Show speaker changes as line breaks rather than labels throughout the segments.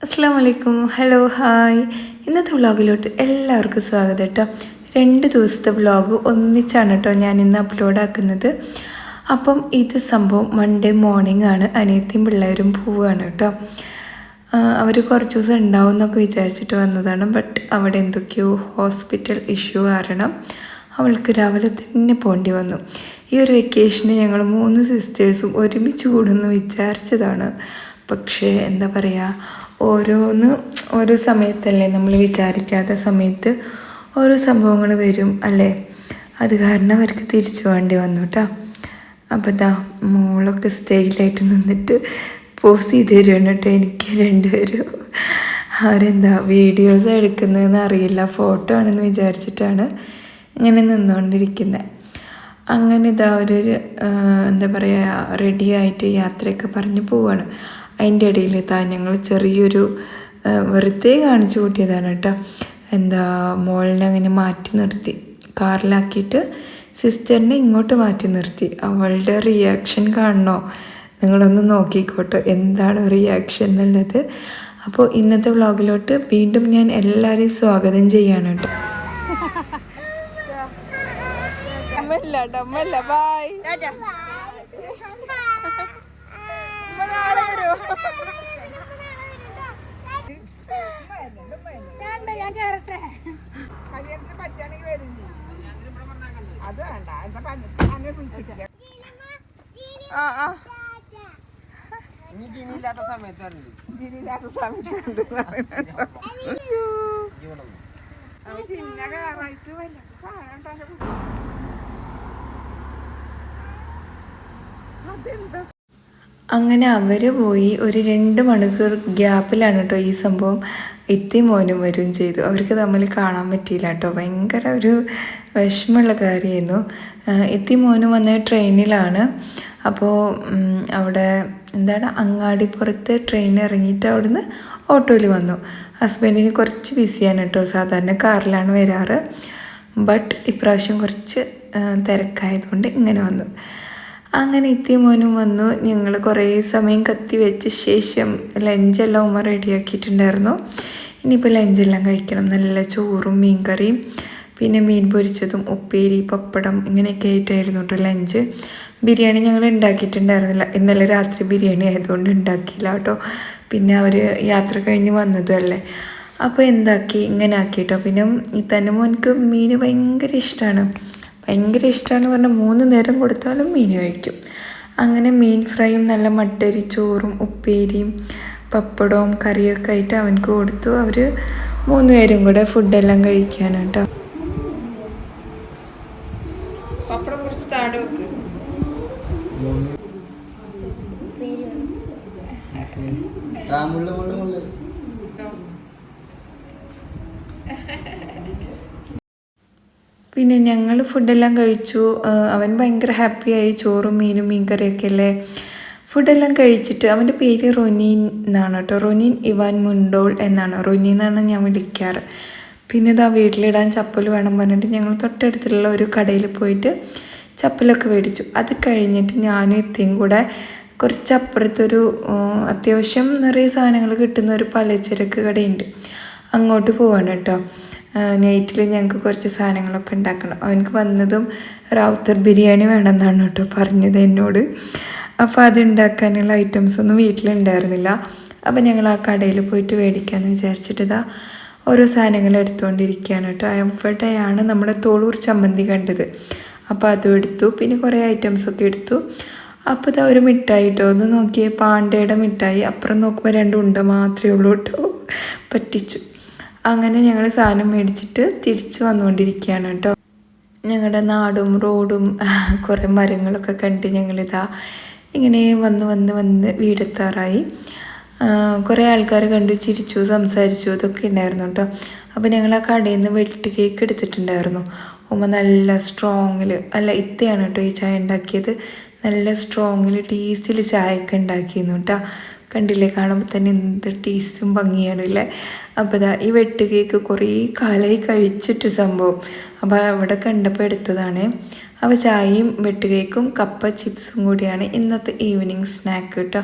അസ്സാം വലൈക്കും. Hello hi. ഇന്നത്തെ വ്ളോഗിലോട്ട് എല്ലാവർക്കും സ്വാഗതം കേട്ടോ. 2 ദിവസത്തെ വ്ളോഗ് ഒന്നിച്ചാണ് കേട്ടോ ഞാൻ ഇന്ന് അപ്ലോഡ് ആക്കുന്നത്. അപ്പം ഇത് സംഭവം മൺഡേ മോർണിംഗ് ആണ്. അനിയത്തിയും പിള്ളേരും പോവുകയാണ് കേട്ടോ. അവർ കുറച്ച് ദിവസം ഉണ്ടാവും എന്നൊക്കെ വിചാരിച്ചിട്ട് വന്നതാണ്. ബട്ട് അവിടെ എന്തൊക്കെയോ ഹോസ്പിറ്റൽ ഇഷ്യൂ കാരണം അവൾക്ക് രാവിലെ തന്നെ പോകേണ്ടി വന്നു. ഈ ഒരു വെക്കേഷന് ഞങ്ങൾ 3 സിസ്റ്റേഴ്സും ഒരുമിച്ച് കൂടുമെന്ന് വിചാരിച്ചതാണ്. പക്ഷേ എന്താ പറയുക, ഓരോ സമയത്തല്ലേ നമ്മൾ വിചാരിക്കാത്ത സമയത്ത് ഓരോ സംഭവങ്ങൾ വരും അല്ലേ. അത് കാരണം അവർക്ക് തിരിച്ചു വേണ്ടി വന്നു കേട്ടോ. അപ്പോൾ ഇതാ മോളൊക്കെ സ്റ്റൈലായിട്ട് നിന്നിട്ട് പോസ്റ്റ് ചെയ്ത് തരുവാണ് കേട്ടോ. എനിക്ക് രണ്ടുപേരും അവരെന്താ വീഡിയോസ് എടുക്കുന്നതെന്ന് അറിയില്ല, ഫോട്ടോ ആണെന്ന് വിചാരിച്ചിട്ടാണ് ഇങ്ങനെ നിന്നുകൊണ്ടിരിക്കുന്നത്. അങ്ങനെ ഇതാ ഒരു എന്താ പറയുക റെഡി ആയിട്ട് യാത്രയൊക്കെ പറഞ്ഞ് പോവാണ്. അതിൻ്റെ ഇടയിൽ ഞങ്ങൾ ചെറിയൊരു വെറുതെ കാണിച്ചു കൂട്ടിയതാണ് കേട്ടോ. മോളിനെ അങ്ങനെ മാറ്റി നിർത്തി, കാറിലാക്കിയിട്ട് സിസ്റ്ററിനെ ഇങ്ങോട്ട് മാറ്റി നിർത്തി. അവളുടെ റിയാക്ഷൻ കാണണോ? നിങ്ങളൊന്ന് നോക്കിക്കോട്ടോ എന്താണ് റിയാക്ഷൻ എന്നുള്ളത്. അപ്പോൾ ഇന്നത്തെ വ്ളോഗിലോട്ട് വീണ്ടും ഞാൻ എല്ലാവരെയും സ്വാഗതം ചെയ്യാണ് കേട്ടോ. അങ്ങനെ അവർ പോയി ഒരു 2 മണിക്കൂർ ഗ്യാപ്പിലാണ് കേട്ടോ ഈ സംഭവം ഇത്തിയും മോനും വരും ചെയ്തു. അവർക്ക് തമ്മിൽ കാണാൻ പറ്റിയില്ല കേട്ടോ. ഭയങ്കര ഒരു വിഷമമുള്ള കാര്യമായിരുന്നു. ഇത്തി മോനും വന്ന ട്രെയിനിലാണ്. അപ്പോൾ അവിടെ അങ്ങാടിപ്പുറത്ത് ട്രെയിൻ ഇറങ്ങിയിട്ട് അവിടുന്ന് ഓട്ടോയിൽ വന്നു. ഹസ്ബൻഡിന് കുറച്ച് ബിസിയാണ് കേട്ടോ. സാധാരണ കാറിലാണ് വരാറ്. ബട്ട് ഇപ്രാവശ്യം കുറച്ച് തിരക്കായതുകൊണ്ട് ഇങ്ങനെ വന്നു. അങ്ങനെ ഇത്തി മോനും വന്നു. ഞങ്ങൾ കുറേ സമയം കത്തി വെച്ച ശേഷം ലഞ്ചെല്ലാം ഉമ്മ റെഡിയാക്കിയിട്ടുണ്ടായിരുന്നു. ഇനിയിപ്പോൾ ലഞ്ചെല്ലാം കഴിക്കണം. നല്ല ചോറും മീൻ കറിയും പിന്നെ മീൻ പൊരിച്ചതും ഉപ്പേരി പപ്പടം ഇങ്ങനെയൊക്കെ ആയിട്ടായിരുന്നു കേട്ടോ ലഞ്ച്. ബിരിയാണി ഞങ്ങൾ ഉണ്ടാക്കിയിട്ടുണ്ടായിരുന്നില്ല. ഇന്നലെ രാത്രി ബിരിയാണി ആയതുകൊണ്ട് ഉണ്ടാക്കിയില്ല കേട്ടോ. പിന്നെ അവർ യാത്ര കഴിഞ്ഞ് വന്നതും അല്ലേ. അപ്പോൾ ഇങ്ങനെ ആക്കിയിട്ടോ. പിന്നെ തന്നെ മോനക്ക് മീൻ ഭയങ്കര ഇഷ്ടമാണ് പറഞ്ഞാൽ 3 നേരം കൊടുത്താലും മീൻ കഴിക്കും. അങ്ങനെ മീൻ ഫ്രൈയും നല്ല മട്ടരി ചോറും ഉപ്പേരിയും പപ്പടവും കറിയൊക്കെ ആയിട്ട് അവനക്ക് കൊടുത്തു. അവർ 3 പേരും കൂടെ ഫുഡെല്ലാം കഴിക്കാനാണ് കേട്ടോ. പപ്പടം കുറച്ച് താഴെ വെക്ക്. പിന്നെ ഞങ്ങൾ ഫുഡെല്ലാം കഴിച്ചു. അവൻ ഭയങ്കര ഹാപ്പിയായി. ചോറും മീനും മീൻ കറിയൊക്കെ അല്ലേ. ഫുഡെല്ലാം കഴിച്ചിട്ട് അവൻ്റെ പേര് റൊനീൻ എന്നാണ് കേട്ടോ. റൊനീൻ ഇവാൻ മുണ്ടോൾ എന്നാണ്. റൊനി എന്നാണ് ഞാൻ വിളിക്കാറ്. പിന്നെ ഇതാ വീട്ടിലിടാൻ ചപ്പൽ വേണം പറഞ്ഞിട്ട് ഞങ്ങൾ തൊട്ടടുത്തുള്ള ഒരു കടയിൽ പോയിട്ട് ചപ്പലൊക്കെ മേടിച്ചു. അത് കഴിഞ്ഞിട്ട് ഞാനും എത്തിയും കൂടെ കുറച്ചപ്പുറത്തൊരു അത്യാവശ്യം നിറയെ സാധനങ്ങൾ കിട്ടുന്ന ഒരു പലചരക്ക് കടയുണ്ട്, അങ്ങോട്ട് പോവാണ് കേട്ടോ. നൈറ്റിൽ ഞങ്ങൾക്ക് കുറച്ച് സാധനങ്ങളൊക്കെ ഉണ്ടാക്കണം. അവനക്ക് വന്നതും റാവുത്തർ ബിരിയാണി വേണമെന്നാണ് കേട്ടോ പറഞ്ഞത് എന്നോട്. അപ്പോൾ അത് ഉണ്ടാക്കാനുള്ള ഐറ്റംസ് ഒന്നും വീട്ടിലുണ്ടായിരുന്നില്ല. അപ്പോൾ ഞങ്ങൾ ആ കടയിൽ പോയിട്ട് മേടിക്കാമെന്ന് വിചാരിച്ചിട്ട് ഇതാ ഓരോ സാധനങ്ങൾ എടുത്തുകൊണ്ടിരിക്കുകയാണ് കേട്ടോ. അവിടെയാണ് നമ്മുടെ തോളൂർ ചമ്മന്തി കണ്ടത്. അപ്പോൾ അതും എടുത്തു. പിന്നെ കുറേ ഐറ്റംസൊക്കെ എടുത്തു. അപ്പോൾ ഇതാ ഒരു മിഠായി കേട്ടോ. ഒന്ന് നോക്കിയേ, പാണ്ടയുടെ മിഠായി. അപ്പുറം നോക്കുമ്പോൾ 2 ഉണ്ട മാത്രമേ ഉള്ളൂ കേട്ടോ. പറ്റിച്ചു. അങ്ങനെ ഞങ്ങൾ സാധനം മേടിച്ചിട്ട് തിരിച്ച് വന്നുകൊണ്ടിരിക്കുകയാണ് കേട്ടോ. ഞങ്ങളുടെ നാടും റോഡും കുറേ മരങ്ങളൊക്കെ കണ്ട് ഞങ്ങളിതാ ഇങ്ങനെ വന്ന് വീടെത്താറായി. കുറേ ആൾക്കാർ കണ്ടു, ചിരിച്ചു, സംസാരിച്ചു, ഇതൊക്കെ ഉണ്ടായിരുന്നു കേട്ടോ. അപ്പോൾ ഞങ്ങൾ ആ കടയിൽ നിന്ന് വെട്ട് കേക്ക് എടുത്തിട്ടുണ്ടായിരുന്നു. ഉമ്മ നല്ല സ്ട്രോങ്ങിൽ ഇത്തയാണ് കേട്ടോ ഈ ചായ ഉണ്ടാക്കിയത്. നല്ല സ്ട്രോങ്ങിൽ ടേസ്റ്റിൽ ചായയൊക്കെ ഉണ്ടാക്കിയിരുന്നു കേട്ടോ. കണ്ടില്ലേ, കാണുമ്പോൾ തന്നെ എന്ത് ടേസ്റ്റും ഭംഗിയാണ് അല്ലേ. അപ്പോൾ ഇതാ ഈ വെട്ട് കേക്ക് കുറേ കാലമായി കഴിച്ചിട്ട് സംഭവം. അപ്പോൾ അവിടെ കണ്ടപ്പോൾ എടുത്തതാണ്. അപ്പോൾ ചായയും വെട്ട് കേക്കും കപ്പ ചിപ്സും കൂടിയാണ് ഇന്നത്തെ ഈവനിങ് സ്നാക്ക് കേട്ടോ.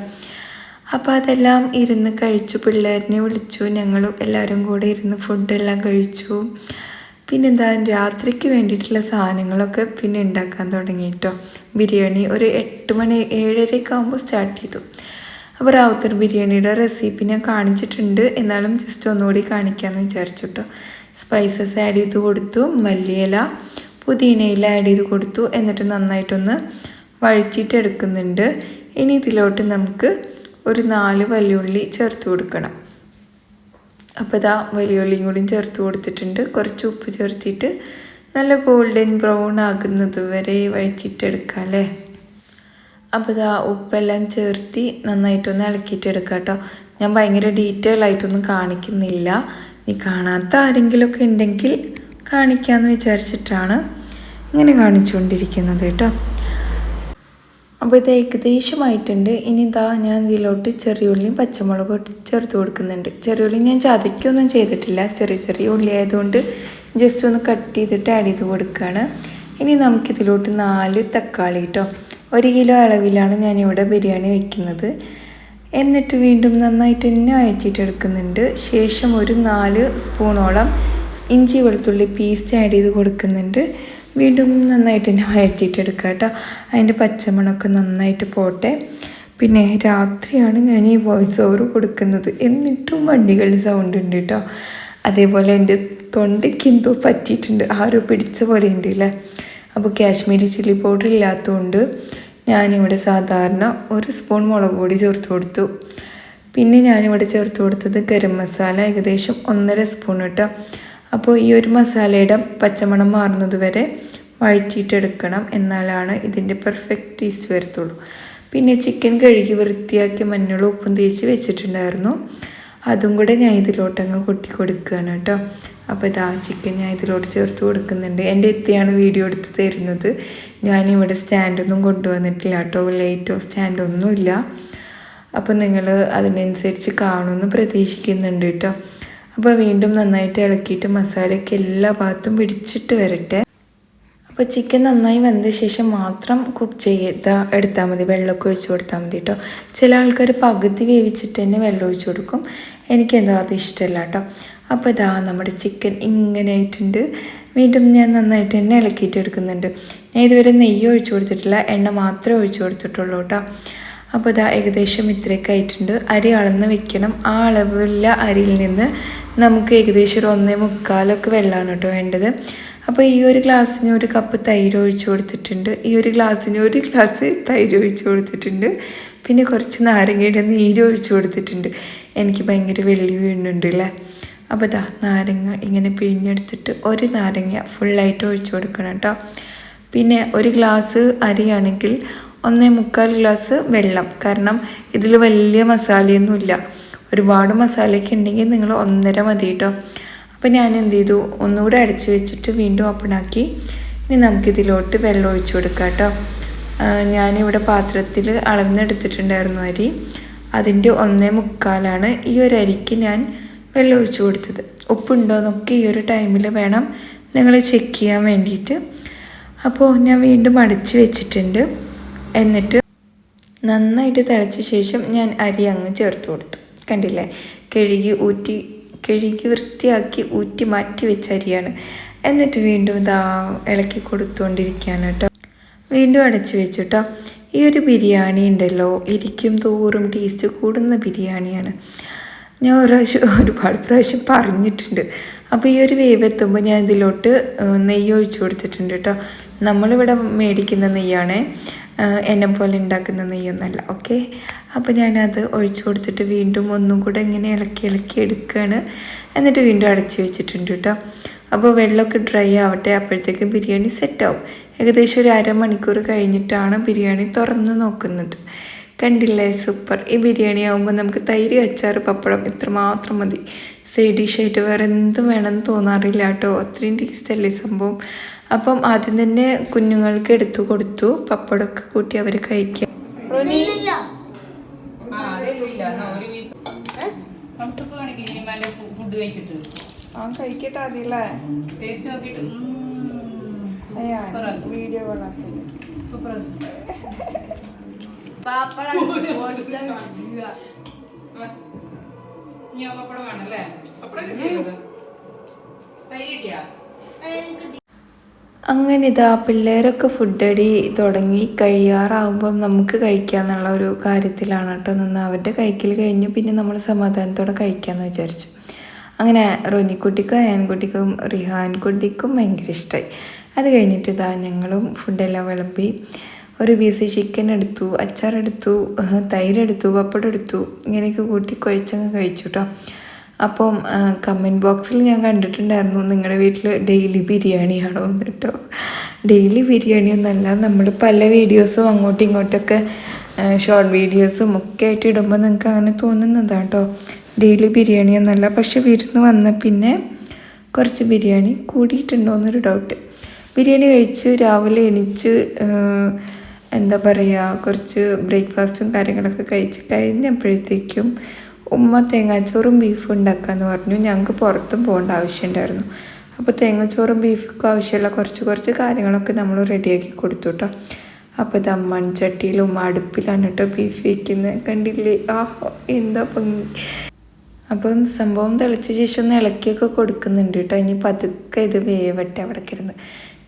അപ്പോൾ അതെല്ലാം ഇരുന്ന് കഴിച്ചു, പിള്ളേരിനെ വിളിച്ചു, ഞങ്ങളും എല്ലാവരും കൂടെ ഇരുന്ന് ഫുഡെല്ലാം കഴിച്ചു. പിന്നെന്താ രാത്രിക്ക് വേണ്ടിയിട്ടുള്ള സാധനങ്ങളൊക്കെ പിന്നെ ഉണ്ടാക്കാൻ തുടങ്ങി കേട്ടോ. ബിരിയാണി ഒരു 8 മണി 7:30 ആകുമ്പോൾ സ്റ്റാർട്ട് ചെയ്തു. അപ്പോൾ റാവുത്തർ ബിരിയാണിയുടെ റെസിപ്പി ഞാൻ കാണിച്ചിട്ടുണ്ട്, എന്നാലും ജസ്റ്റ് ഒന്നുകൂടി കാണിക്കാമെന്ന് വിചാരിച്ചു കേട്ടോ. സ്പൈസസ് ആഡ് ചെയ്ത് കൊടുത്തു, മല്ലിയില പുതിനയില ആഡ് ചെയ്ത് കൊടുത്തു. എന്നിട്ട് നന്നായിട്ടൊന്ന് വഴറ്റിയിട്ടെടുക്കുന്നുണ്ട്. ഇനി ഇതിലോട്ട് നമുക്ക് ഒരു 4 വലിയുള്ളി ചേർത്ത് കൊടുക്കണം. അപ്പോൾ ഇതാ വലിയുള്ളിയും കൂടി ചേർത്ത് കൊടുത്തിട്ടുണ്ട്. കുറച്ച് ഉപ്പ് ചേർത്തിട്ട് നല്ല ഗോൾഡൻ ബ്രൗൺ ആകുന്നത് വരെ വഴറ്റിയിട്ടെടുക്കാം അല്ലേ. അപ്പോൾ ഇതാ ഉപ്പെല്ലാം ചേർത്തി നന്നായിട്ടൊന്ന് ഇളക്കിയിട്ടെടുക്കാം കേട്ടോ. ഞാൻ ഭയങ്കര ഡീറ്റെയിൽ ആയിട്ടൊന്നും കാണിക്കുന്നില്ല, ഈ കാണാത്ത ആരെങ്കിലുമൊക്കെ ഉണ്ടെങ്കിൽ കാണിക്കാമെന്ന് വിചാരിച്ചിട്ടാണ് ഇങ്ങനെ കാണിച്ചുകൊണ്ടിരിക്കുന്നത് കേട്ടോ. അപ്പോൾ ഇത് ഏകദേശമായിട്ടുണ്ട്. ഇനി ഇതാ ഞാൻ ഇതിലോട്ട് ചെറിയുള്ളിയും പച്ചമുളകും ചേർത്ത് കൊടുക്കുന്നുണ്ട്. ചെറിയുള്ളി ഞാൻ ചതയ്ക്കൊന്നും ചെയ്തിട്ടില്ല, ചെറിയ ചെറിയ ഉള്ളി ആയതുകൊണ്ട് ജസ്റ്റ് ഒന്ന് കട്ട് ചെയ്തിട്ട് ആഡ് ചെയ്ത് കൊടുക്കുകയാണ്. ഇനി നമുക്കിതിലോട്ട് 4 തക്കാളി കേട്ടോ, 1 കിലോ അളവിലാണ് ഞാനിവിടെ ബിരിയാണി വെക്കുന്നത്. എന്നിട്ട് വീണ്ടും നന്നായിട്ട് തന്നെ വഴറ്റിയിട്ടെടുക്കുന്നുണ്ട്. ശേഷം ഒരു 4 സ്പൂണോളം ഇഞ്ചി വെളുത്തുള്ളി പീസ് ആഡ് ചെയ്ത് കൊടുക്കുന്നുണ്ട്. വീണ്ടും നന്നായിട്ട് തന്നെ വഴറ്റിയിട്ടെടുക്കുക കേട്ടോ. അതിൻ്റെ പച്ചമണമൊക്കെ നന്നായിട്ട് പോട്ടെ. പിന്നെ രാത്രിയാണ് ഞാൻ ഈ വോയിസ് ഓവർ കൊടുക്കുന്നത്, എന്നിട്ടും വണ്ടികളുടെ സൗണ്ട് ഉണ്ട് കേട്ടോ. അതേപോലെ എൻ്റെ തൊണ്ടയ്ക്ക് എന്തോ പറ്റിയിട്ടുണ്ട്, ആരോ പിടിച്ച പോലെ ഉണ്ട് അല്ലേ. അപ്പോൾ കാശ്മീരി ചില്ലി പൗഡർ ഇല്ലാത്തതുകൊണ്ട് ഞാനിവിടെ സാധാരണ 1 സ്പൂൺ മുളക് പൊടി ചേർത്ത് കൊടുത്തു. പിന്നെ ഞാനിവിടെ ചേർത്ത് കൊടുത്തത് ഗരം മസാല ഏകദേശം 1.5 സ്പൂൺ കേട്ടോ. അപ്പോൾ ഈ ഒരു മസാലയുടെ പച്ചമണം മാറുന്നത് വരെ വഴറ്റിയിട്ടെടുക്കണം, എന്നാലാണ് ഇതിൻ്റെ പെർഫെക്റ്റ് ടേസ്റ്റ് വരത്തുള്ളൂ. പിന്നെ ചിക്കൻ കഴുകി വൃത്തിയാക്കി മഞ്ഞളും ഉപ്പും തേച്ച് വെച്ചിട്ടുണ്ടായിരുന്നു, അതും കൂടെ ഞാൻ ഇതിലോട്ടങ്ങ് കൊട്ടി കൊടുക്കുകയാണ് കേട്ടോ. അപ്പോൾ ഇതാ ചിക്കൻ ഞാൻ ഇതിലോട്ട് ചേർത്ത് കൊടുക്കുന്നുണ്ട്. എൻ്റെ എത്തിയാണ് വീഡിയോ എടുത്ത് തരുന്നത്. ഞാനിവിടെ സ്റ്റാൻഡൊന്നും കൊണ്ടുവന്നിട്ടില്ല കേട്ടോ, ലൈറ്റോ സ്റ്റാൻഡൊന്നുമില്ല. അപ്പോൾ നിങ്ങൾ അതിനനുസരിച്ച് കാണുമെന്ന് പ്രതീക്ഷിക്കുന്നുണ്ട് കേട്ടോ. അപ്പോൾ വീണ്ടും നന്നായിട്ട് ഇളക്കിയിട്ട് മസാലയ്ക്ക് എല്ലാ ഭാഗത്തും പിടിച്ചിട്ട് വരട്ടെ. അപ്പോൾ ചിക്കൻ നന്നായി വെന്ത ശേഷം മാത്രം കുക്ക് എടുത്താൽ മതി, വെള്ളമൊക്കെ ഒഴിച്ച് കൊടുത്താൽ മതി കേട്ടോ. ചില ആൾക്കാർ പകുതി വേവിച്ചിട്ട് തന്നെ വെള്ളം ഒഴിച്ച് കൊടുക്കും, എനിക്കെന്തോ അത് ഇഷ്ടമല്ല കേട്ടോ. അപ്പോൾ ഇതാ നമ്മുടെ ചിക്കൻ ഇങ്ങനെ ആയിട്ടുണ്ട്. വീണ്ടും ഞാൻ നന്നായിട്ട് തന്നെ ഇളക്കിയിട്ട് എടുക്കുന്നുണ്ട്. ഞാൻ ഇതുവരെ നെയ്യ് ഒഴിച്ച് കൊടുത്തിട്ടില്ല, എണ്ണ മാത്രമേ ഒഴിച്ച് കൊടുത്തിട്ടുള്ളൂ കേട്ടോ. അപ്പോൾ ഇതാ ഏകദേശം ഇത്രയൊക്കെ ആയിട്ടുണ്ട്. അരി അളന്ന് വെക്കണം. ആ അളവുള്ള അരിയിൽ നിന്ന് നമുക്ക് ഏകദേശം ഒരു 1.25 വെള്ളമാണ് കേട്ടോ വേണ്ടത്. അപ്പോൾ ഈ ഒരു ഗ്ലാസ്സിന് 1 കപ്പ് തൈര് ഒഴിച്ച് കൊടുത്തിട്ടുണ്ട്. ഈ ഒരു ഗ്ലാസ്സിന് 1 ഗ്ലാസ് തൈര് ഒഴിച്ച് കൊടുത്തിട്ടുണ്ട്. പിന്നെ കുറച്ച് നാരങ്ങയുടെ നീര് ഒഴിച്ച് കൊടുത്തിട്ടുണ്ട്. എനിക്ക് ഭയങ്കര വെള്ളി വീണുണ്ട് അല്ലേ. അപ്പോൾ ഇതാ നാരങ്ങ ഇങ്ങനെ പിഴിഞ്ഞെടുത്തിട്ട് 1 നാരങ്ങ ഫുള്ളായിട്ട് ഒഴിച്ച് കൊടുക്കണം കേട്ടോ. പിന്നെ 1 ഗ്ലാസ് അരിയാണെങ്കിൽ 1.25 ഗ്ലാസ് വെള്ളം, കാരണം ഇതിൽ വലിയ മസാലയൊന്നുമില്ല. ഒരുപാട് മസാലയൊക്കെ ഉണ്ടെങ്കിൽ നിങ്ങൾ 1.5 മതി കേട്ടോ. അപ്പോൾ ഞാൻ എന്ത് ചെയ്തു, ഒന്നുകൂടെ അടച്ച് വെച്ചിട്ട് വീണ്ടും ഓപ്പണാക്കി. ഇനി നമുക്കിതിലോട്ട് വെള്ളം ഒഴിച്ച് കൊടുക്കാം കേട്ടോ. ഞാനിവിടെ പാത്രത്തിൽ അളന്നെടുത്തിട്ടുണ്ടായിരുന്നു അരി, അതിൻ്റെ 1.25 ഈ ഒരു അരിക്ക് ഞാൻ വെള്ളം ഒഴിച്ച് കൊടുത്തത്. ഉപ്പുണ്ടോ എന്നൊക്കെ ഈ ഒരു ടൈമിൽ വേണം നിങ്ങൾ ചെക്ക് ചെയ്യാൻ വേണ്ടിയിട്ട്. അപ്പോൾ ഞാൻ വീണ്ടും അടച്ച് വെച്ചിട്ടുണ്ട്. എന്നിട്ട് നന്നായിട്ട് തിളച്ച ശേഷം ഞാൻ അരി അങ്ങ് ചേർത്ത് കൊടുത്തു. കണ്ടില്ലേ, കഴുകി വൃത്തിയാക്കി ഊറ്റി മാറ്റി വെച്ച അരിയാണ്. എന്നിട്ട് വീണ്ടും ഇതാ ഇളക്കി കൊടുത്തുകൊണ്ടിരിക്കുകയാണ് കേട്ടോ. വീണ്ടും അടച്ചു വെച്ചു കേട്ടോ. ഈ ഒരു ബിരിയാണി ഉണ്ടല്ലോ, ഇരിക്കും തോറും ടേസ്റ്റ് കൂടുന്ന ബിരിയാണിയാണ്. ഞാൻ ഒരുപാട് പ്രാവശ്യം പറഞ്ഞിട്ടുണ്ട്. അപ്പോൾ ഈ ഒരു വേവ് എത്തുമ്പോൾ ഞാൻ ഇതിലോട്ട് നെയ്യ് ഒഴിച്ച് കൊടുത്തിട്ടുണ്ട് കേട്ടോ. നമ്മളിവിടെ മേടിക്കുന്ന നെയ്യാണേ, എന്നെ പോലെ ഉണ്ടാക്കുന്ന നെയ്യൊന്നല്ല. ഓക്കെ, അപ്പോൾ ഞാനത് ഒഴിച്ച് കൊടുത്തിട്ട് വീണ്ടും ഒന്നും കൂടെ ഇങ്ങനെ ഇളക്കി എടുക്കുകയാണ്. എന്നിട്ട് വീണ്ടും അടച്ച് വെച്ചിട്ടുണ്ട് കേട്ടോ. അപ്പോൾ വെള്ളമൊക്കെ ഡ്രൈ ആവട്ടെ, അപ്പോഴത്തേക്ക് ബിരിയാണി സെറ്റാവും. ഏകദേശം ഒരു 1/2 മണിക്കൂർ കഴിഞ്ഞിട്ടാണ് ബിരിയാണി തുറന്ന് നോക്കുന്നത്. കണ്ടില്ലേ, സൂപ്പർ. ഈ ബിരിയാണി ആകുമ്പോൾ നമുക്ക് തൈര്, അച്ചാർ, പപ്പടം ഇത്രമാത്രം മതി. സൈഡ് ഡിഷായിട്ട് വേറെ എന്തും വേണമെന്ന് തോന്നാറില്ല കേട്ടോ, അത്രയും ടേസ്റ്റല്ലേ സംഭവം. അപ്പം ആദ്യം തന്നെ കുഞ്ഞുങ്ങൾക്ക് എടുത്തു കൊടുത്തു, പപ്പടമൊക്കെ കൂട്ടി അവർ കഴിക്കുക. കഴിക്കട്ടെ അതില്ലേ, വീഡിയോ അങ്ങനെ ഇതാ പിള്ളേരൊക്കെ ഫുഡ് അടി തുടങ്ങി കഴിയാറാകുമ്പം നമുക്ക് കഴിക്കാന്നുള്ള ഒരു കാര്യത്തിലാണ് കേട്ടോ നിന്ന്. അവരുടെ കഴിക്കൽ കഴിഞ്ഞ് പിന്നെ നമ്മൾ സമാധാനത്തോടെ കഴിക്കാമെന്ന് വിചാരിച്ചു. അങ്ങനെ റോനിക്കുട്ടിക്കും അയാൻകുട്ടിക്കും റിഹാൻകുട്ടിക്കും ഭയങ്കര ഇഷ്ടമായി. അത് കഴിഞ്ഞിട്ട് ഇതാ ഞങ്ങളും ഫുഡെല്ലാം വിളമ്പി. ഒരു പീസ് ചിക്കൻ എടുത്തു, അച്ചാറെടുത്തു, തൈരെടുത്തു, പപ്പടം എടുത്തു, ഇങ്ങനെയൊക്കെ കൂട്ടി കുഴച്ചങ്ങ് കഴിച്ചു കേട്ടോ. അപ്പം കമൻറ്റ് ബോക്സിൽ ഞാൻ കണ്ടിട്ടുണ്ടായിരുന്നു നിങ്ങളുടെ വീട്ടിൽ ഡെയിലി ബിരിയാണിയാണോ എന്ന് കേട്ടോ. ഡെയിലി ബിരിയാണിയൊന്നല്ല, നമ്മൾ പല വീഡിയോസും അങ്ങോട്ടും ഇങ്ങോട്ടൊക്കെ ഷോർട്ട് വീഡിയോസും ഒക്കെ ആയിട്ട് ഇടുമ്പോൾ നിങ്ങൾക്ക് അങ്ങനെ തോന്നുന്നതാണ് കേട്ടോ. ഡെയിലി ബിരിയാണിയൊന്നല്ല. പക്ഷെ വിരുന്ന് വന്ന പിന്നെ കുറച്ച് ബിരിയാണി കൂടിയിട്ടുണ്ടോ എന്നൊരു ഡൗട്ട്. ബിരിയാണി കഴിച്ച് രാവിലെ എണീച്ച് എന്താ പറയുക, കുറച്ച് ബ്രേക്ക്ഫാസ്റ്റും കാര്യങ്ങളൊക്കെ കഴിച്ച് കഴിഞ്ഞപ്പോഴത്തേക്കും ഉമ്മ തേങ്ങാച്ചോറും ബീഫും ഉണ്ടാക്കാമെന്ന് പറഞ്ഞു. ഞങ്ങൾക്ക് പുറത്തും പോകേണ്ട ആവശ്യമുണ്ടായിരുന്നു. അപ്പോൾ തേങ്ങാച്ചോറും ബീഫും ആവശ്യമുള്ള കുറച്ച് കാര്യങ്ങളൊക്കെ നമ്മൾ റെഡിയാക്കി കൊടുത്തു കേട്ടോ. അപ്പോൾ ഇത് മൺചട്ടിയിലും അടുപ്പിലാണ് കേട്ടോ ബീഫ് വയ്ക്കുന്നത്. കണ്ടില്ലേ, എന്താ ഭംഗി. അപ്പം സംഭവം തിളച്ച ശേഷം ഒന്ന് ഇളക്കിയൊക്കെ കൊടുക്കുന്നുണ്ട് കേട്ടോ. ഇനി പതുക്കെ ഇത് വേവട്ടെ അവിടെ കിടന്ന്.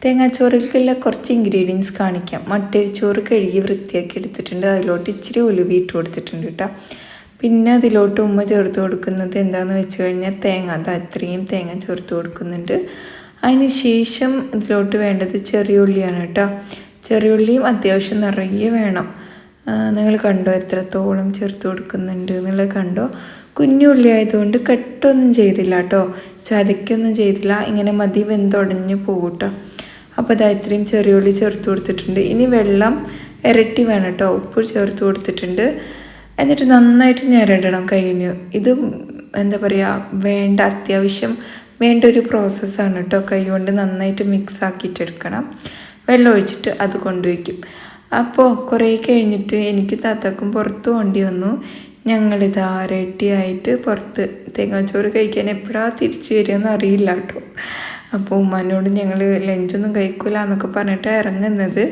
തേങ്ങാച്ചോറിലേക്കുള്ള കുറച്ച് ഇൻഗ്രീഡിയൻസ് കാണിക്കാം. മട്ടരിച്ചോറ് കഴുകി വൃത്തിയാക്കി എടുത്തിട്ടുണ്ട്. അതിലോട്ട് ഇച്ചിരി ഉലുവ ഇട്ട് കൊടുത്തിട്ടുണ്ട് കേട്ടോ. പിന്നെ അതിലോട്ട് ഉമ്മ ചേർത്ത് കൊടുക്കുന്നത് എന്താണെന്ന് വെച്ച് കഴിഞ്ഞാൽ തേങ്ങ, അത് അത്രയും തേങ്ങ ചേർത്ത് കൊടുക്കുന്നുണ്ട്. അതിന് ശേഷം ഇതിലോട്ട് വേണ്ടത് ചെറിയ ഉള്ളിയാണ് കേട്ടോ. ചെറിയ ഉള്ളിയും അത്യാവശ്യം നിറയെ വേണം. നിങ്ങൾ കണ്ടോ എത്രത്തോളം ചേർത്ത് കൊടുക്കുന്നുണ്ട് എന്നുള്ളത് കണ്ടോ. കുഞ്ഞുള്ളി ആയതുകൊണ്ട് കട്ടൊന്നും ചെയ്തില്ല കേട്ടോ, ചതയ്ക്കൊന്നും ചെയ്തില്ല. ഇങ്ങനെ മതി വെന്തുടഞ്ഞ് പോകും കേട്ടോ. അപ്പോൾ അത് ഇത്രയും ചെറിയ ഉള്ളി ചേർത്ത് കൊടുത്തിട്ടുണ്ട്. ഇനി വെള്ളം ഇരട്ടി വേണം കേട്ടോ. ഉപ്പ് ചേർത്ത് കൊടുത്തിട്ടുണ്ട്. എന്നിട്ട് നന്നായിട്ട് ഞെരടണം കയ്യിന്. ഇത് എന്താ പറയുക, അത്യാവശ്യം വേണ്ട ഒരു പ്രോസസ്സാണ് കേട്ടോ. കൈ കൊണ്ട് നന്നായിട്ട് മിക്സ് ആക്കിയിട്ടെടുക്കണം. വെള്ളം ഒഴിച്ചിട്ട് അത് കൊണ്ടുവയ്ക്കും. അപ്പോൾ കുറേ കഴിഞ്ഞിട്ട് എനിക്ക് താത്താക്കും പുറത്ത് പോകേണ്ടി വന്നു. ഞങ്ങളിതാ റെഡിയായിട്ട് പുറത്ത് തേങ്ങാച്ചോറ് കഴിക്കാൻ എപ്പോഴാണ് തിരിച്ചു വരികയെന്ന് അറിയില്ല കേട്ടോ. അപ്പോൾ ഉമ്മാനോട് ഞങ്ങൾ ലഞ്ചൊന്നും കഴിക്കില്ല എന്നൊക്കെ പറഞ്ഞിട്ട് ഇറങ്ങുന്നത്.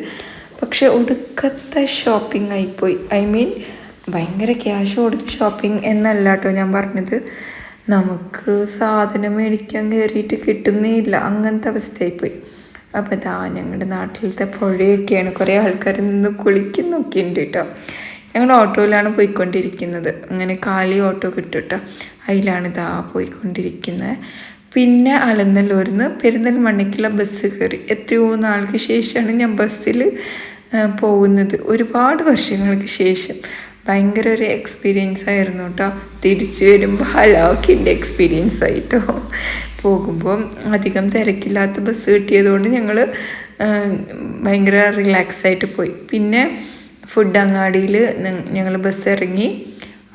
പക്ഷെ ഒടുക്കത്തെ ഷോപ്പിംഗ് ആയിപ്പോയി. ഭയങ്കര ക്യാഷ് കൊടുത്ത് ഷോപ്പിംഗ് എന്നല്ല കേട്ടോ ഞാൻ പറഞ്ഞത്. നമുക്ക് സാധനം മേടിക്കാൻ കയറിയിട്ട് കിട്ടുന്നേ ഇല്ല, അങ്ങനത്തെ അവസ്ഥയായിപ്പോയി. അപ്പോൾ ഇതാ ഞങ്ങളുടെ നാട്ടിലത്തെ പുഴയൊക്കെയാണ്. കുറേ ആൾക്കാർ നിന്ന് കുളിക്കുന്നൊക്കെ ഉണ്ട് കേട്ടോ. ഞങ്ങൾ ഓട്ടോയിലാണ് പോയിക്കൊണ്ടിരിക്കുന്നത്. അങ്ങനെ കാലി ഓട്ടോ കിട്ടും കേട്ടോ. അതിലാണ് ഇതാ പോയിക്കൊണ്ടിരിക്കുന്നത്. പിന്നെ അലനല്ലൂരിൽ നിന്ന് പെരിന്തൽമണ്ണയ്ക്കുള്ള ബസ് കയറി. എത്രയോ നാൾക്ക് ശേഷമാണ് ഞാൻ ബസ്സിൽ പോകുന്നത്, ഒരുപാട് വർഷങ്ങൾക്ക് ശേഷം. ഭയങ്കര ഒരു എക്സ്പീരിയൻസ് ആയിരുന്നു കേട്ടോ. തിരിച്ചു വരുമ്പോൾ ഹലാക്കിൻ്റെ എക്സ്പീരിയൻസ് ആയിട്ടോ. പോകുമ്പോൾ അധികം തിരക്കില്ലാത്ത ബസ് കിട്ടിയതുകൊണ്ട് ഞങ്ങൾ ഭയങ്കര റിലാക്സായിട്ട് പോയി. പിന്നെ ഫുഡ് അങ്ങാടിയിൽ ഞങ്ങൾ ബസ് ഇറങ്ങി.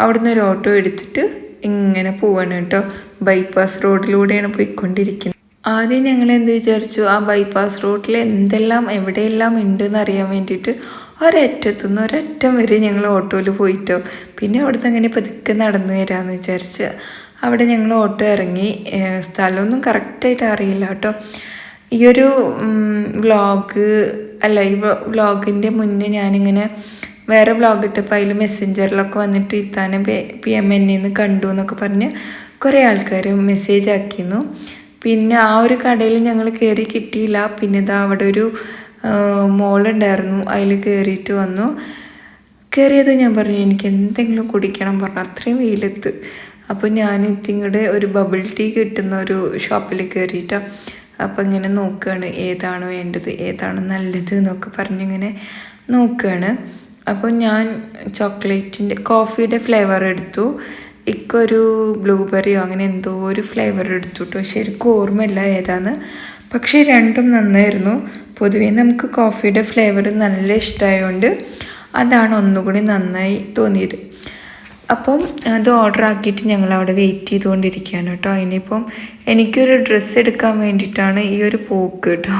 അവിടുന്ന് ഒരു ഓട്ടോ എടുത്തിട്ട് ഇങ്ങനെ പോവാണ് കേട്ടോ. ബൈപ്പാസ് റോഡിലൂടെയാണ് പോയിക്കൊണ്ടിരിക്കുന്നത്. ആദ്യം ഞങ്ങൾ എന്ത് വിചാരിച്ചു, ആ ബൈപ്പാസ് റോഡിൽ എന്തെല്ലാം എവിടെയെല്ലാം ഉണ്ടെന്ന് അറിയാൻ വേണ്ടിയിട്ട് ഒരറ്റത്തുനിന്ന് ഒരറ്റം വരെ ഞങ്ങൾ ഓട്ടോയിൽ പോയിട്ടോ. പിന്നെ അവിടുന്ന് അങ്ങനെ പതുക്കെ നടന്നു വരാമെന്ന് വിചാരിച്ച് അവിടെ ഞങ്ങൾ ഓട്ടോ ഇറങ്ങി. സ്ഥലമൊന്നും കറക്റ്റായിട്ട് അറിയില്ല കേട്ടോ. ഈ ഒരു വ്ളോഗിൻ്റെ മുന്നേ ഞാനിങ്ങനെ വേറെ വ്ളോഗ് ഇട്ടപ്പോൾ അതിൽ മെസ്സഞ്ചറിലൊക്കെ വന്നിട്ട് ഇത്താനെ PMNന്ന് കണ്ടു എന്നൊക്കെ പറഞ്ഞ് കുറേ ആൾക്കാർ മെസ്സേജ് ആക്കിയിരുന്നു. പിന്നെ ആ ഒരു കടയിൽ ഞങ്ങൾ കയറി കിട്ടിയില്ല. പിന്നെ ഇതാ അവിടെ ഒരു മോളുണ്ടായിരുന്നു, അതിൽ കയറിയിട്ട് വന്നു. കയറിയത് ഞാൻ പറഞ്ഞു എനിക്ക് എന്തെങ്കിലും കുടിക്കണം പറഞ്ഞു, അത്രയും വെയിലത്ത്. അപ്പോൾ ഞാൻ ഇത്തിങ്ങടെ ഒരു ബബിൾ ടീ കിട്ടുന്ന ഒരു ഷോപ്പിൽ കയറിയിട്ടോ. അപ്പോൾ ഇങ്ങനെ നോക്കുകയാണ് ഏതാണ് വേണ്ടത്, ഏതാണ് നല്ലത് എന്നൊക്കെ പറഞ്ഞിങ്ങനെ നോക്കുകയാണ്. അപ്പോൾ ഞാൻ കോഫിയുടെ ഫ്ലേവർ എടുത്തു. ഇക്കൊരു ബ്ലൂബെറിയോ അങ്ങനെ എന്തോ ഒരു ഫ്ലേവർ എടുത്തു കേട്ടോ. ശരിക്കും ഓർമ്മയില്ല ഏതാന്ന്. പക്ഷേ രണ്ടും നന്നായിരുന്നു. പൊതുവേ നമുക്ക് കോഫിയുടെ ഫ്ലേവർ നല്ല ഇഷ്ടമായതുകൊണ്ട് അതാണ് ഒന്നുകൂടി നന്നായി തോന്നിയത്. അപ്പം അത് ഓർഡർ ആക്കിയിട്ട് ഞങ്ങൾ അവിടെ വെയിറ്റ് ചെയ്തുകൊണ്ടിരിക്കുകയാണ് കേട്ടോ. ഇനിയിപ്പം എനിക്കൊരു ഡ്രസ്സ് എടുക്കാൻ വേണ്ടിയിട്ടാണ് ഈ ഒരു പോക്ക് കേട്ടോ.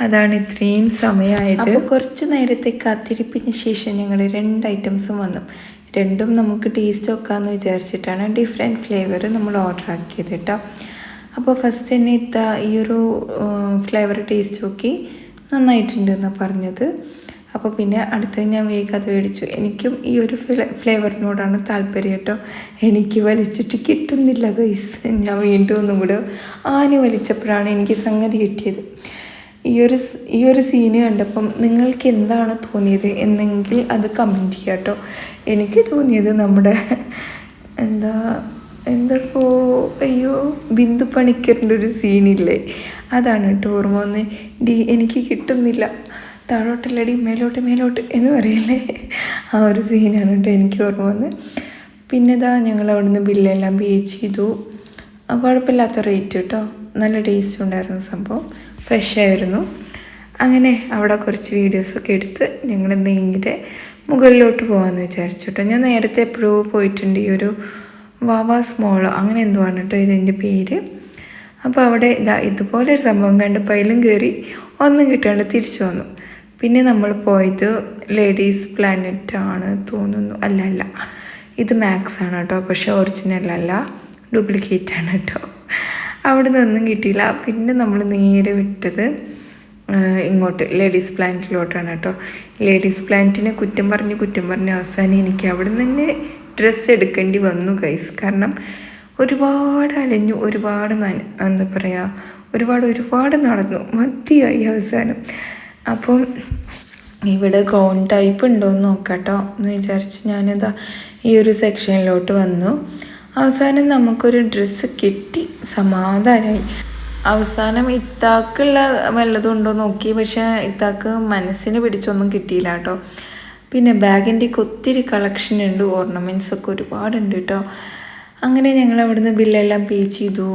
അതാണ് ഇത്രയും സമയമായത്. അപ്പോൾ കുറച്ച് നേരത്തെ കാത്തിരിപ്പിന് ശേഷം ഞങ്ങൾ 2 ഐറ്റംസും വന്നു. രണ്ടും നമുക്ക് ടേസ്റ്റ് നോക്കാമെന്ന് വിചാരിച്ചിട്ടാണ് ഡിഫറെൻറ്റ് ഫ്ലേവർ നമ്മൾ ഓർഡർ ആക്കിയത് കേട്ടോ. അപ്പോൾ ഫസ്റ്റ് തന്നെ ഈ ഒരു ഫ്ലേവർ ടേസ്റ്റ് നോക്കി നന്നായിട്ടുണ്ട് എന്നാണ് പറഞ്ഞത്. അപ്പോൾ പിന്നെ അടുത്തത് ഞാൻ വേഗം അത് മേടിച്ചു. എനിക്കും ഈ ഒരു ഫ്ലേവറിനോടാണ് താല്പര്യം കേട്ടോ. എനിക്ക് വലിച്ചിട്ട് കിട്ടുന്നില്ല ഗൈസ്. ഞാൻ വീണ്ടും ഒന്നും കൂടെ വലിച്ചപ്പോഴാണ് എനിക്ക് സംഗതി കിട്ടിയത്. ഈ ഒരു സീന് കണ്ടപ്പം നിങ്ങൾക്ക് എന്താണ് തോന്നിയത് എന്നെങ്കിൽ അത് കമൻറ്റ് ചെയ്യാം കേട്ടോ. എനിക്ക് തോന്നിയത് നമ്മുടെ എന്താ അയ്യോ ബിന്ദു പണിക്കറിൻ്റെ ഒരു സീനില്ലേ, അതാണ് കേട്ടോ ഓർമ്മ വന്ന്. എനിക്ക് കിട്ടുന്നില്ല, താഴോട്ടല്ലടി മേലോട്ട് എന്ന് പറയല്ലേ, ആ ഒരു സീനാണ് കേട്ടോ എനിക്ക് ഓർമ്മ വന്ന്. പിന്നെ ഞങ്ങൾ അവിടെ നിന്ന് ബില്ലെല്ലാം പേ ചെയ്തു. കുഴപ്പമില്ലാത്ത റേറ്റ് കേട്ടോ, നല്ല ടേസ്റ്റ് ഉണ്ടായിരുന്നു, സംഭവം ഫ്രഷ് ആയിരുന്നു. അങ്ങനെ അവിടെ കുറച്ച് വീഡിയോസൊക്കെ എടുത്ത് ഞങ്ങൾ നേരെ മുകളിലോട്ട് പോകാമെന്ന് വിചാരിച്ചു കേട്ടോ. ഞാൻ നേരത്തെ എപ്പോഴോ പോയിട്ടുണ്ട്, ഈ ഒരു വാവാസ് മോളോ അങ്ങനെ എന്തോ ആണ് കേട്ടോ ഇതിൻ്റെ പേര്. അപ്പോൾ അവിടെ ഇതുപോലെ ഒരു സംഭവം കണ്ടപ്പോൾ അതിലും കയറി ഒന്നും കിട്ടാണ്ട് തിരിച്ചു വന്നു. പിന്നെ നമ്മൾ പോയത് ലേഡീസ് പ്ലാനറ്റ് ആണ് തോന്നുന്നു, അല്ല ഇത് മാക്സ് ആണ് കേട്ടോ, പക്ഷേ ഒറിജിനൽ അല്ല, ഡ്യൂപ്ലിക്കേറ്റ് ആണ് കേട്ടോ. അവിടെ നിന്നൊന്നും കിട്ടിയില്ല. പിന്നെ നമ്മൾ നേരെ വിട്ടത് ഇങ്ങോട്ട് ലേഡീസ് പ്ലാനറ്റിലോട്ടാണ് കേട്ടോ. ലേഡീസ് പ്ലാനറ്റിനെ കുറ്റം പറഞ്ഞ് അവസാനം എനിക്ക് അവിടെ നിന്ന് തന്നെ ഡ്രസ്സ് എടുക്കേണ്ടി വന്നു ഗൈസ്. കാരണം ഒരുപാട് അലഞ്ഞു, ഒരുപാട് ഒരുപാട് നടന്നു, മതിയായി അവസാനം. അപ്പം ഇവിടെ ഗൗൺ ടൈപ്പ് ഉണ്ടോയെന്ന് നോക്കാട്ടോ എന്ന് വിചാരിച്ച് ഞാനിതാ ഈ ഒരു സെക്ഷനിലോട്ട് വന്നു. അവസാനം നമുക്കൊരു ഡ്രസ്സ് കിട്ടി, സമാധാനമായി. അവസാനം ഇത്താക്കുള്ള വല്ലതും ഉണ്ടോ നോക്കി, പക്ഷേ ഇത്താക്ക് മനസ്സിന് പിടിച്ചൊന്നും കിട്ടിയില്ല കേട്ടോ. പിന്നെ ബാഗിൻ്റെയൊക്കെ ഒത്തിരി കളക്ഷൻ ഉണ്ട്, ഓർണമെൻറ്റ്സൊക്കെ ഒരുപാടുണ്ട് കേട്ടോ. അങ്ങനെ ഞങ്ങൾ അവിടുന്ന് ബില്ലെല്ലാം പേ ചെയ്തു.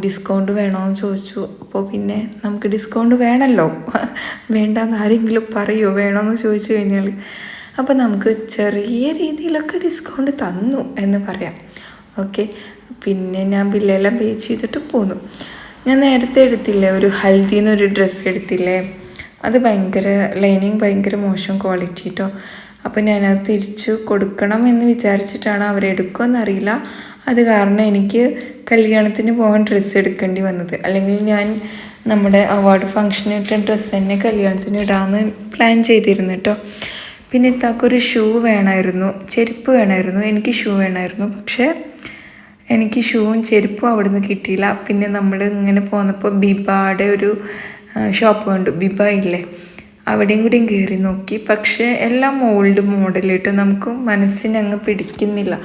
ഡിസ്കൗണ്ട് വേണമെന്ന് ചോദിച്ചു. അപ്പോൾ പിന്നെ നമുക്ക് ഡിസ്കൗണ്ട് വേണമല്ലോ, വേണ്ടാന്ന് ആരെങ്കിലും പറയുമോ വേണമെന്ന് ചോദിച്ചു കഴിഞ്ഞാൽ. അപ്പോൾ നമുക്ക് ചെറിയ രീതിയിലൊക്കെ ഡിസ്കൗണ്ട് തന്നു എന്ന് പറയാം. ഓക്കെ, പിന്നെ ഞാൻ ബില്ലെല്ലാം പേ ചെയ്തിട്ട് പോന്നു. ഞാൻ നേരത്തെ എടുത്തില്ലേ ഒരു ഹൽദിന്നൊരു ഡ്രസ്സ് എടുത്തില്ലേ, അത് ലൈനിങ് ഭയങ്കര മോശം ക്വാളിറ്റി കേട്ടോ. അപ്പോൾ ഞാനത് തിരിച്ചു കൊടുക്കണം എന്ന് വിചാരിച്ചിട്ടാണ്, അവരെടുക്കുമെന്നറിയില്ല. അത് കാരണം എനിക്ക് കല്യാണത്തിന് പോകാൻ ഡ്രസ്സ് എടുക്കേണ്ടി വന്നത്. അല്ലെങ്കിൽ ഞാൻ നമ്മുടെ അവാർഡ് ഫംഗ്ഷന് ഇട്ട ഡ്രസ്സ് തന്നെ കല്യാണത്തിന് ഇടാമെന്ന് പ്ലാൻ ചെയ്തിരുന്നു കേട്ടോ. പിന്നെ ഇത്താക്കൊരു ഷൂ വേണമായിരുന്നു, ചെരുപ്പ് വേണമായിരുന്നു. എനിക്ക് ഷൂ വേണമായിരുന്നു, പക്ഷേ എനിക്ക് ഷൂവും ചെരുപ്പും അവിടുന്ന് കിട്ടിയില്ല. പിന്നെ നമ്മൾ ഇങ്ങനെ പോന്നപ്പോൾ ബിബയുടെ ഒരു ഷോപ്പ് കണ്ടു, ബിബ ഇല്ലേ, അവിടെയും കൂടിയും കയറി നോക്കി. പക്ഷേ എല്ലാം ഓൾഡ് മോഡലിട്ട് നമുക്ക് മനസ്സിനങ്ങ് പിടിക്കുന്നില്ല,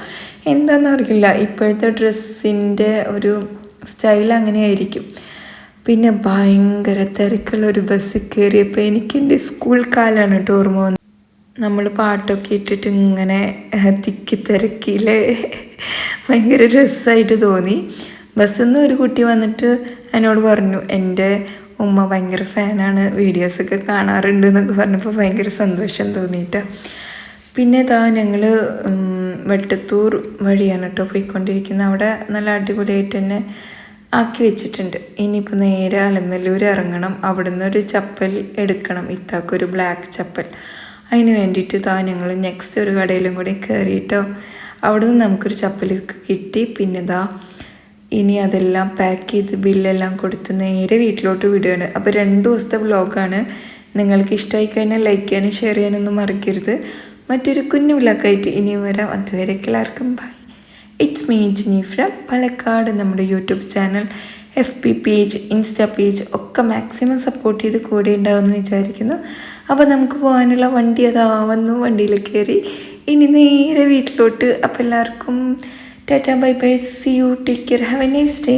എന്താണെന്നറിയില്ല. ഇപ്പോഴത്തെ ഡ്രസ്സിൻ്റെ ഒരു സ്റ്റൈൽ അങ്ങനെയായിരിക്കും. പിന്നെ ഭയങ്കര തിരക്കുള്ളൊരു ബസ്സിൽ കയറിയപ്പോൾ എനിക്ക് എൻ്റെ സ്കൂൾ കാലമാണ് കേട്ടോ ഓർമ്മ വന്നത്. നമ്മൾ പാട്ടൊക്കെ ഇട്ടിട്ട് ഇങ്ങനെ തിരക്കിയില്ലേ, ഭയങ്കര രസമായിട്ട് തോന്നി. ബസ്സിൽ നിന്ന് ഒരു കുട്ടി വന്നിട്ട് എന്നോട് പറഞ്ഞു എൻ്റെ ഉമ്മ ഭയങ്കര ഫാനാണ്, വീഡിയോസൊക്കെ കാണാറുണ്ട് എന്നൊക്കെ പറഞ്ഞപ്പോൾ ഭയങ്കര സന്തോഷം തോന്നിയിട്ട്. പിന്നെ ഞങ്ങൾ വെട്ടത്തൂർ വഴിയാണ് കേട്ടോ പോയിക്കൊണ്ടിരിക്കുന്നത്. അവിടെ നല്ല അടിപൊളിയായിട്ട് തന്നെ ആക്കി വെച്ചിട്ടുണ്ട്. ഇനിയിപ്പോൾ നേരെ അലനല്ലൂർ ഇറങ്ങണം, അവിടുന്ന് ഒരു ചപ്പൽ എടുക്കണം, ഇത്താക്കൊരു ബ്ലാക്ക് ചപ്പൽ. അതിന് വേണ്ടിയിട്ട് ഞങ്ങൾ നെക്സ്റ്റ് ഒരു കടയിലും കൂടി കയറിയിട്ടോ. അവിടുന്ന് നമുക്കൊരു ചപ്പലൊക്കെ കിട്ടി. പിന്നെ ഇനി അതെല്ലാം പാക്ക് ചെയ്ത് ബില്ലെല്ലാം കൊടുത്ത് നേരെ വീട്ടിലോട്ട് വിടുകയാണ്. അപ്പോൾ 2 ദിവസത്തെ വ്ലോഗാണ്. നിങ്ങൾക്ക് ഇഷ്ടമായി കഴിഞ്ഞാൽ ലൈക്ക് ചെയ്യാനും ഷെയർ ചെയ്യാനൊന്നും മറക്കരുത്. മറ്റൊരു കുഞ്ഞു വ്ലോഗായിട്ട് ഇനിയും വരാം. അതുവരെയൊക്കെ എല്ലാവർക്കും bye. It's me Jini from Palakkad. നമ്മുടെ YouTube channel, FB page, Insta page ഒക്കെ മാക്സിമം സപ്പോർട്ട് ചെയ്ത് കൂടെ ഉണ്ടാവുമെന്ന് വിചാരിക്കുന്നു. അപ്പോൾ നമുക്ക് പോകാനുള്ള വണ്ടി വന്നു, വണ്ടിയിൽ കയറി ഇനി നേരെ വീട്ടിലോട്ട്. അപ്പോൾ എല്ലാവർക്കും tata bye bye, see you, take care, have a nice day.